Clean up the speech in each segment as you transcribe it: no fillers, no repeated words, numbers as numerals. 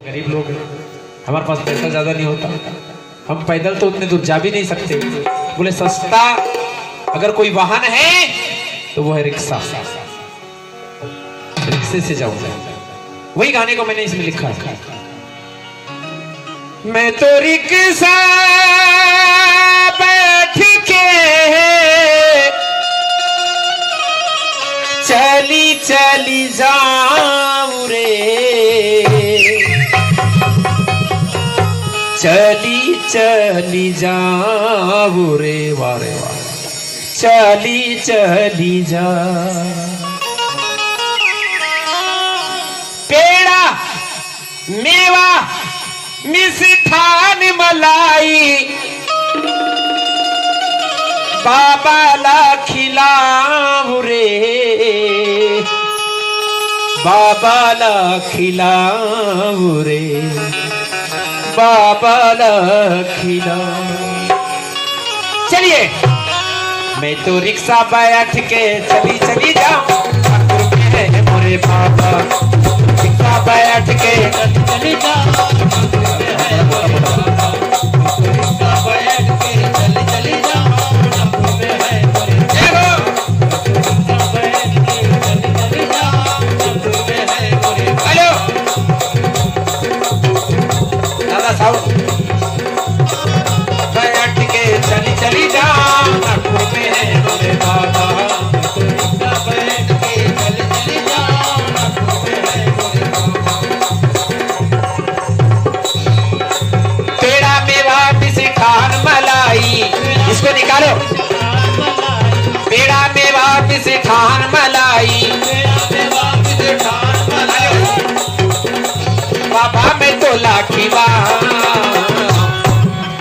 गरीब लोग हैं, हमारे पास पैसा ज्यादा नहीं होता, हम पैदल तो उतने दूर जा भी नहीं सकते। बोले सस्ता अगर कोई वाहन है तो वो है रिक्शा, रिक्शे से जाऊंगा। वही गाने को मैंने इसमें लिखा है, मैं तो रिक्शा बैठ के चली चली जाऊं रे, चली चली जाऊं रे, वारे वारे चली चली जा। पेड़ा मेवा मिष्ठान मलाई बाबा ला खिलाऊं रे, बाबा ला खिलाऊं रे, बाबा ला खिलाऊं। चलिए मैं तो रिक्शा बैठ के चली चली जाऊं मोरे बाबा, रिक्शा बैठ के चली जाऊं, बैठ के चली चली जाऊं नागपुर में है मोरे बाबा, बैठ के चली चली जाऊं नागपुर में है मोरे बाबा। पेड़ा मेवा मिष्ठान मलाई, इसको निकालो, पेड़ा मेवा मिष्ठान मलाई, बाबा मैं तो लाखीवा।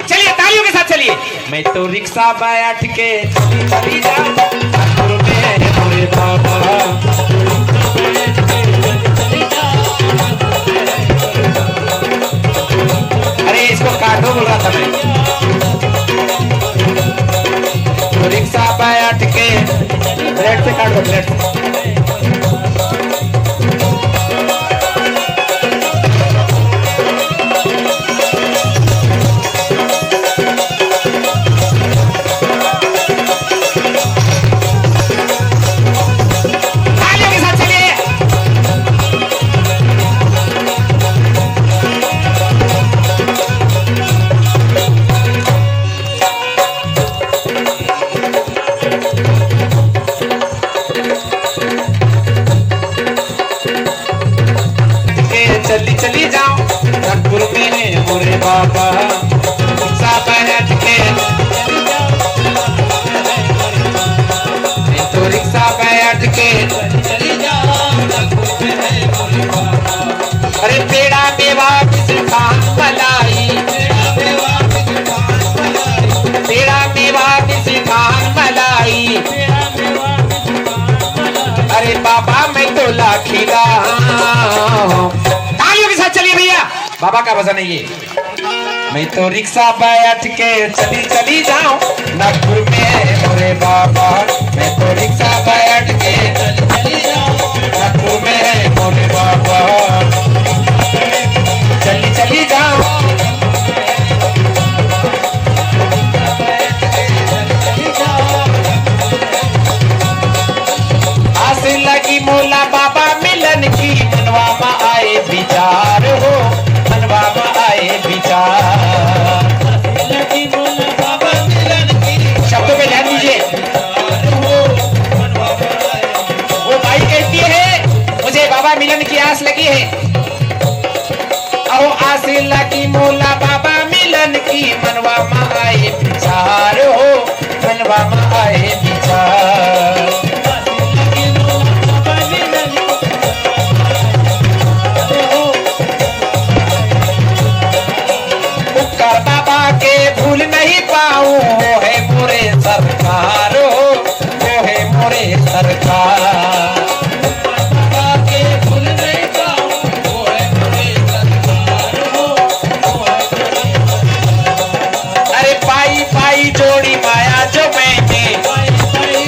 चलिए तालियों के साथ चलिए, मैं तो रिक्शा बैठ के चली चली जाऊं नागपुर में मोरे बाबा, अरे इसको काटो बोल रहा था मैं, तो रिक्शा बैठ के ब्लेड से काट दो, ब्लेड से। चली चली जाऊं नागपुर में है मोरे बाबा, रिक्शा बैठ के मैं तो रिक्शा बैठ के चली जाऊं नागपुर में है मोरे बाबा। अरे पेड़ा मेवा मिष्ठान मलाई, पेड़ा मेवा मिष्ठान मलाई, अरे बाबा मैं तो लाखीला। चलिए भैया बाबा का भजन है ये, मैं तो रिक्शा बैठ के चली चली जाऊं नागपुर में मोरे बाबा, मैं तो रिक्शा बैठ के चली चली जाऊं नागपुर में मोरे बाबा, चली चली जाऊं। आस लगी मोला बाबा मिलन की, मनवा में आए विचार हो, मनवा में आए विचार, शब्दों पे ध्यान दीजिए। वो भाई कहती है मुझे बाबा मिलन की आस लगी है, अहो आस लगी मोला बाबा मिलन की, मनवा में आए विचार हो, मनवा में आए विचार। भूल नहीं पाऊं वो है मोरे सरकार हो, वो है मोरे सरकार, के भूल नहीं पाऊं वो है मोरे सरकार हो, वो है मोरे सरकार। अरे पाई पाई जोड़ी माया जो मैंने, पाई पाई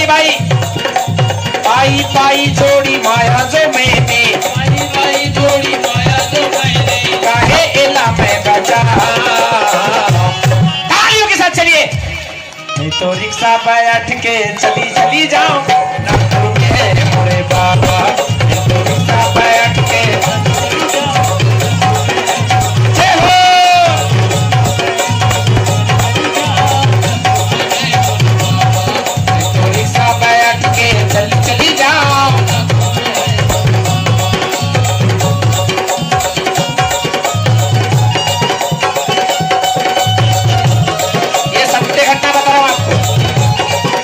बताइए भाई। पाई पाई जोड़ी माया जो मैंने, पाई पाई जोड़ी माया जो मैंने, काहे एला मैं बचा। तालियों के साथ चलिए। मैं तो रिक्शा बैठ के चली चली जाऊं नागपुर में मोरे बाबा। मैं तो रिक्शा बैठ के चली जाऊं। जय हो। मैं तो रिक्शा बैठ के चली चली जाऊं। ये सत्य घटना बता रहा हूं आपको,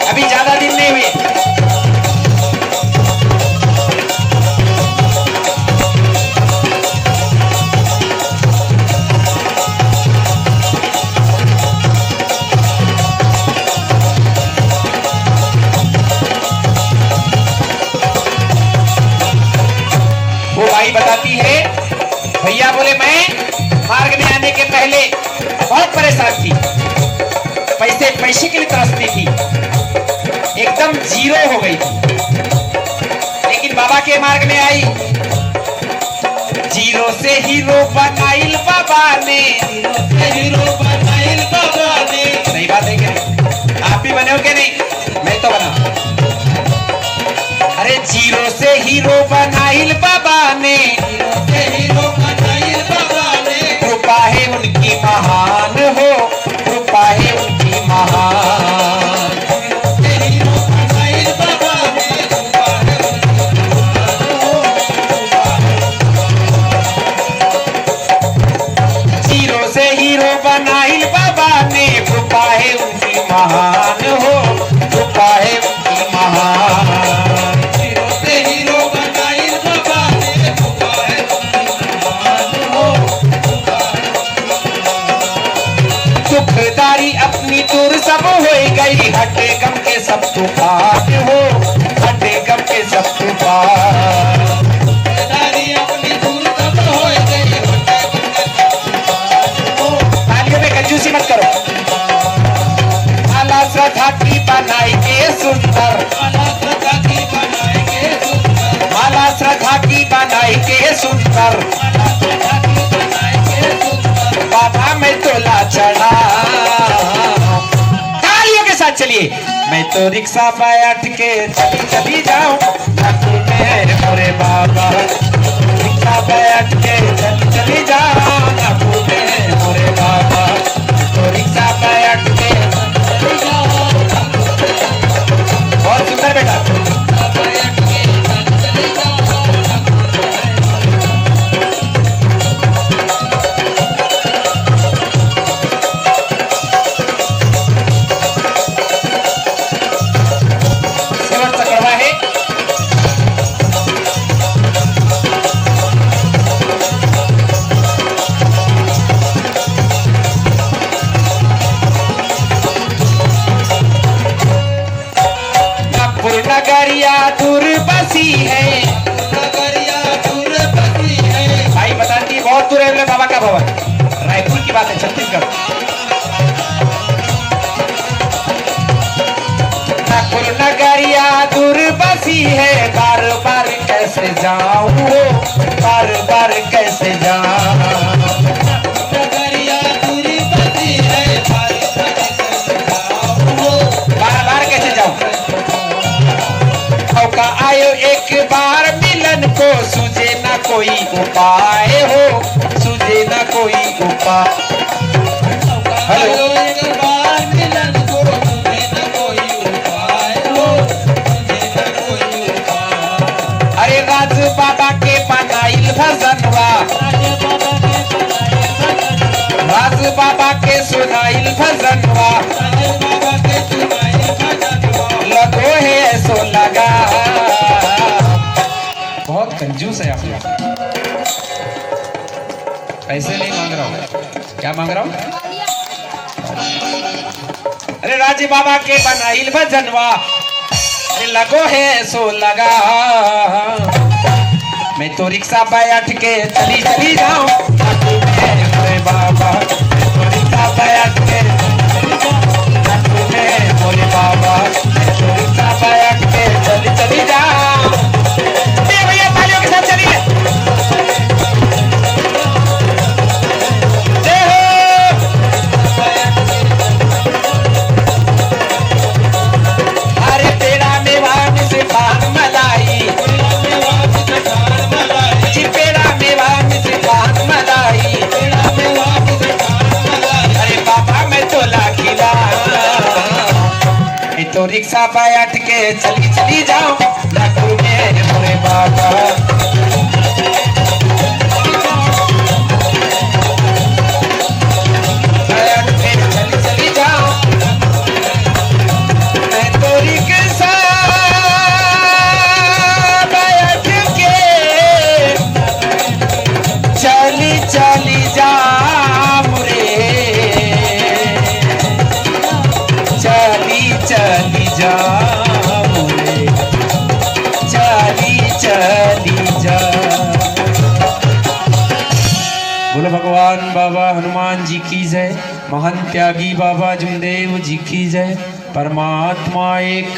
अभी ज्यादा दिन नहीं हुए। वो भाई बताती है, भैया बोले मैं मार्ग में आने के पहले बहुत परेशान थी, पैसे के लिए तरसती थी, एकदम जीरो हो गई थी। लेकिन बाबा के मार्ग में आई, जीरो से हीरो बनाइल बाबा ने। हीरो बनाइल बाबा ने। सही बात है क्या? आप भी बने हो क्या? नहीं, मैं तो बना। अरे जीरो से हीरो बनाइल बाबा ने, हीरो बनाइल बाबा ने। कृपा है उनकी महान हो, कृपा है उनकी महान। हीरो बनाइल बाबा ने, कृपा है उनकी महान। जीरो से हीरो बनाइल बाबा ने, कृपा है उनकी महान हो, कृपा है उनकी महान। हीरो से हीरो बनाइल बाबा ने, कृपा है उनकी महान हो। दुखदारी अपनी दूर सब हो गई, हटे गम के सब तूफान हो, हटे गम के सब तूफान। दारी अपनी दूर सब हो गई, तालियों में कंजूसी मत करो। माला श्रद्धा की बनाई के सुंदर, माला श्रद्धा की बनाएंगे सुंदर, माला श्रद्धा की बनाई के सुंदर। माला श्रद्धा की बनाएंगे सुंदर। बाबा मैं तोला चढ़ा। तालियों के साथ चलिए। मैं तो रिक्शा बैठ के चली चली जाऊं नागपुर में मोरे बाबा। रिक्शा बैठ के चली चली जाऊं नागपुर में मोरे बाबा। तो रिक्शा बैठ के चली जाओ, बहुत सुंदर बेटा। बैठ के चली जाओ। सेवन चक्रवा है। नागपुर नगरिया दूर बसी है। नगरिया दूर बसी है। भाई बताती है बहुत दूर है बोले बाबा का भवन, रायपुर की बात है, छत्तीसगढ़। नागपुर नगरिया दूर बसी है, बार बार कैसे जाऊं हो, बार बार कैसे जाऊं। नगरिया दूर बसी है, बारी बारी कैसे जाऊं। बार बार कैसे जाऊं। मौका आयो एक बार मिलन को, सूझे ना कोई उपाय हो, सूझे ना कोई उपाय। हेलो, एक बार मिलन को, तुझे न कोई उपाय हो, तुझे न कोई उपाय। अरे राज बाबा के बनाइल भजनवा, राज बाबा के सुनाइल भजनवा। बाबा के सुनाई भजनवा। लगो है ऐसो लगा। बहुत कंजूस है आप लोग। पैसे नहीं मांग रहा हूँ, क्या मांग रहा हूँ? अरे राज बाबा के बनाइल भजनवा, अरे लगो है सो लगा। मैं तो रिक्शा बैठ के चली चली जाऊं अरे बाबा। मैं तो रिक्शा बैठ के चली जाऊं अरे बाबा। मैं तो रिक्शा बैठ तो रिक्शा बैठ के चली चली जाओ लाखों में मोरे बाबा। बैठ के चली चली जाओ मैं तो रिक्शा बैठ के चली चली जाओ रे चली चली जाओ रे चली चली जाओ। बोलो भगवान बाबा हनुमान जी की जय, महान त्यागी बाबा जुमदेव जी की जय। परमात्मा एक।